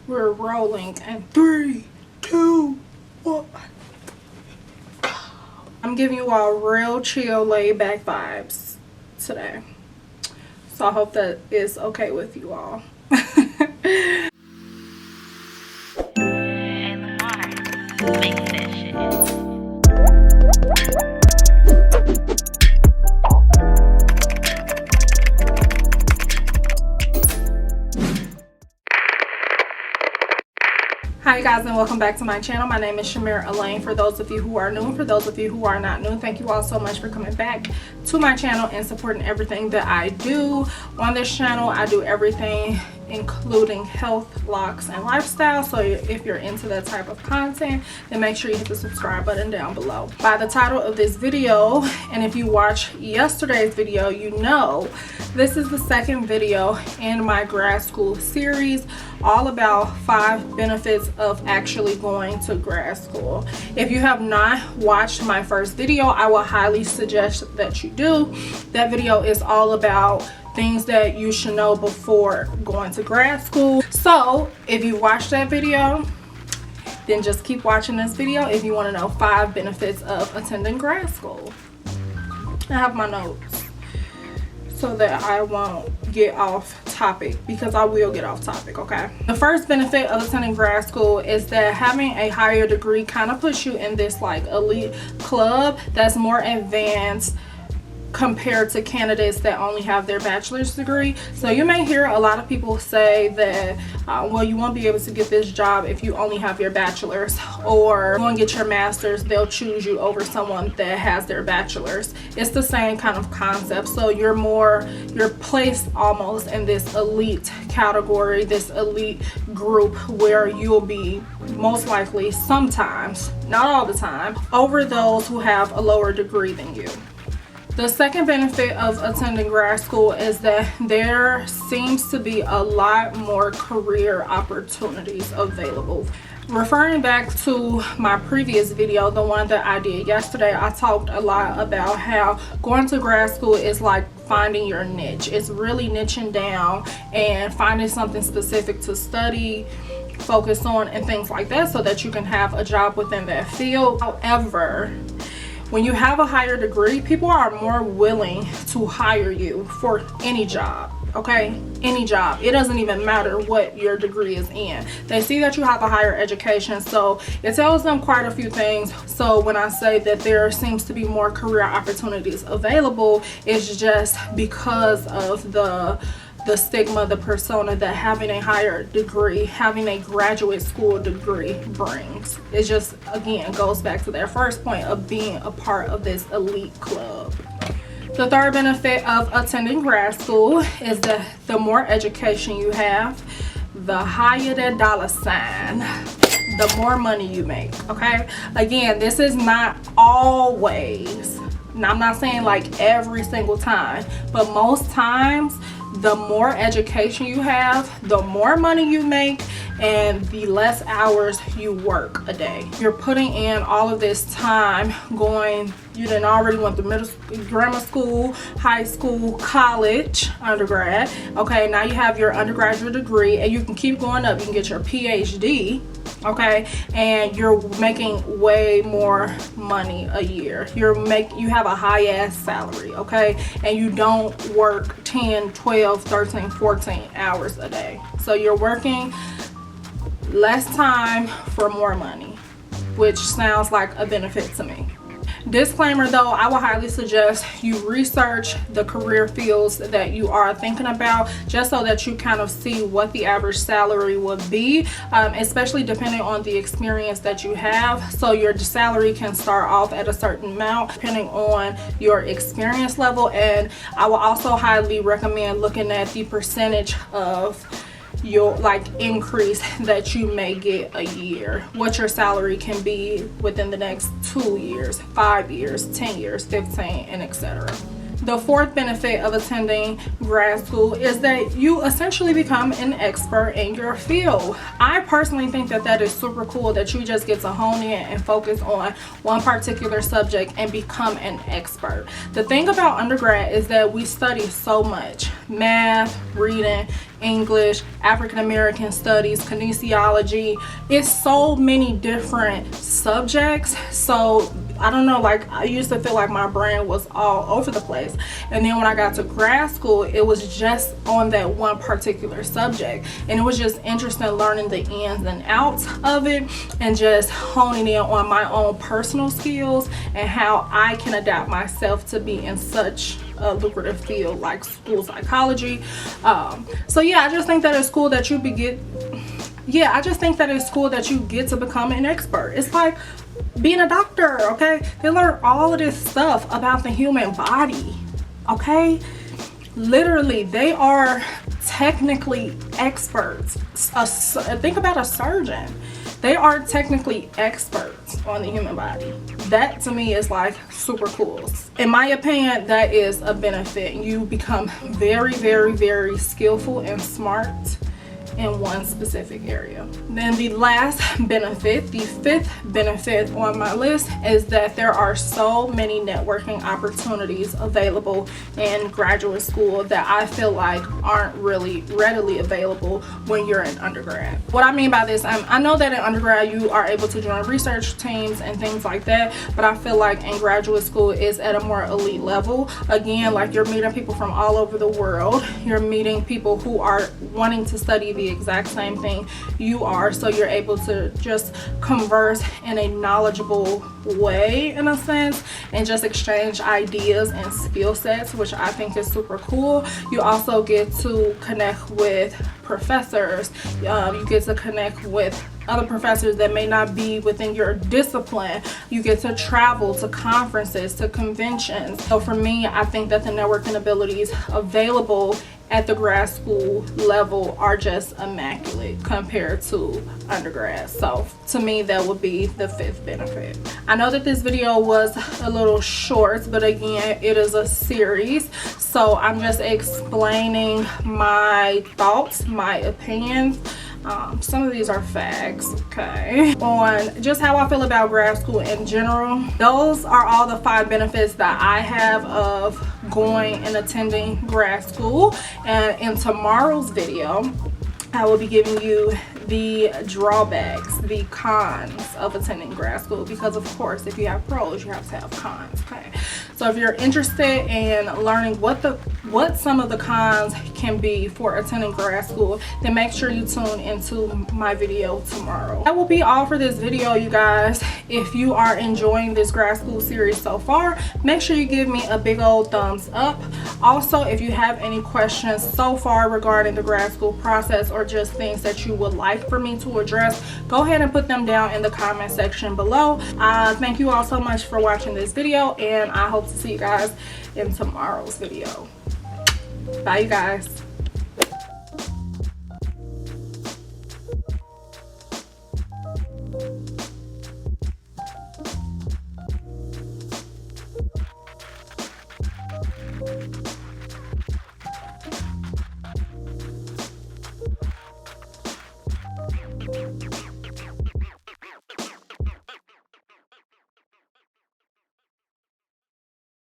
We're rolling in 3, 2, 1. I'm giving you all real chill, laid back vibes today. So I hope that is okay with you all. Hey Lamar, make that shit. Hi guys, and welcome back to my channel. My name is Chamira Elaine. For those of you who are new, and for those of you who are not new, thank you all so much for coming back to my channel and supporting everything that I do. On this channel, I do everything including health, locks, and lifestyle. So if you're into that type of content, then make sure you hit the subscribe button down below. By the title of this video, and if you watched yesterday's video, you know this is the second video in my grad school series, all about 5 benefits of actually going to grad school. If you have not watched my first video, I will highly suggest that you do. That video is all about things that you should know before going to grad school. So if you watched that video, then just keep watching this video if you want to know 5 benefits of attending grad school. I have my notes so that I won't get off topic, because I will get off topic, okay? The first benefit of attending grad school is that having a higher degree kind of puts you in this like elite club that's more advanced compared to candidates that only have their bachelor's degree. So you may hear a lot of people say that well, you won't be able to get this job if you only have your bachelor's, or you want to get your master's, they'll choose you over someone that has their bachelor's. It's the same kind of concept. So you're placed almost in this elite category, this elite group, where you'll be most likely, sometimes, not all the time, over those who have a lower degree than you. The second benefit of attending grad school is that there seems to be a lot more career opportunities available. Referring back to my previous video, the one that I did yesterday, I talked a lot about how going to grad school is like finding your niche. It's really niching down and finding something specific to study, focus on, and things like that, so that you can have a job within that field. However, when you have a higher degree, people are more willing to hire you for any job, okay? Any job. It doesn't even matter what your degree is in. They see that you have a higher education, so it tells them quite a few things. So when I say that there seems to be more career opportunities available, it's just because of the stigma, the persona that having a higher degree, having a graduate school degree brings. It just, again, goes back to that first point of being a part of this elite club. The third benefit of attending grad school is that the more education you have, the higher the dollar sign, the more money you make, okay? Again, this is not always, now I'm not saying like every single time, but most times, the more education you have, the more money you make, and the less hours you work a day. You're putting in all of this time going, you done already went through middle school, grammar school, high school, college, undergrad. Okay, now you have your undergraduate degree, and you can keep going up. You can get your PhD, okay, and you're making way more money a year. You have a high ass salary, okay, and you don't work 10, 12, 13, 14 hours a day. So you're working less time for more money, which sounds like a benefit to me. Disclaimer though, I would highly suggest you research the career fields that you are thinking about, just so that you kind of see what the average salary would be, especially depending on the experience that you have. So your salary can start off at a certain amount depending on your experience level, and I will also highly recommend looking at the percentage of your increase that you may get a year, what your salary can be within the next 2 years, 5 years, 10 years, 15, and etc. The fourth benefit of attending grad school is that you essentially become an expert in your field. I personally think that that is super cool, that you just get to hone in and focus on one particular subject and become an expert. The thing about undergrad is that we study so much: math, reading, English, African American studies, kinesiology. It's so many different subjects. So I don't know, like I used to feel like my brain was all over the place, and then when I got to grad school, it was just on that one particular subject, and it was just interesting learning the ins and outs of it and just honing in on my own personal skills and how I can adapt myself to be in such a lucrative field like school psychology. So yeah, I just think that it's cool that you I just think that it's cool that you get to become an expert. It's like being a doctor, okay? They learn all of this stuff about the human body, okay? Literally, they are technically experts. Think about a surgeon. They are technically experts on the human body. That to me is like super cool. In my opinion, that is a benefit. You become very, very, very skillful and smart in one specific area. Then the last benefit, the fifth benefit on my list, is that there are so many networking opportunities available in graduate school that I feel like aren't really readily available when you're in undergrad. What I mean by this, I know that in undergrad you are able to join research teams and things like that, but I feel like in graduate school is at a more elite level. Again, like you're meeting people from all over the world. You're meeting people who are wanting to study the exact same thing you are, so you're able to just converse in a knowledgeable way in a sense and just exchange ideas and skill sets, which I think is super cool. You also get to connect with professors. You get to connect with other professors that may not be within your discipline. You get to travel to conferences, to conventions. So for me, I think that the networking abilities available at the grad school level are just immaculate compared to undergrad. So to me, that would be the fifth benefit. I know that this video was a little short, but again, it is a series, so I'm just explaining my thoughts, my opinions. Some of these are facts, okay, on just how I feel about grad school in general. Those are all the 5 benefits that I have of going and attending grad school. And in tomorrow's video, I will be giving you the drawbacks, the cons of attending grad school, because of course if you have pros you have to have cons, okay? So if you're interested in learning what some of the cons can be for attending grad school, then make sure you tune into my video tomorrow. That will be all for this video, you guys. If you are enjoying this grad school series so far, make sure you give me a big old thumbs up. Also, if you have any questions so far regarding the grad school process or just things that you would like for me to address, go ahead and put them down in the comment section below. Thank you all so much for watching this video, and I hope to see you guys in tomorrow's video. Bye, you guys.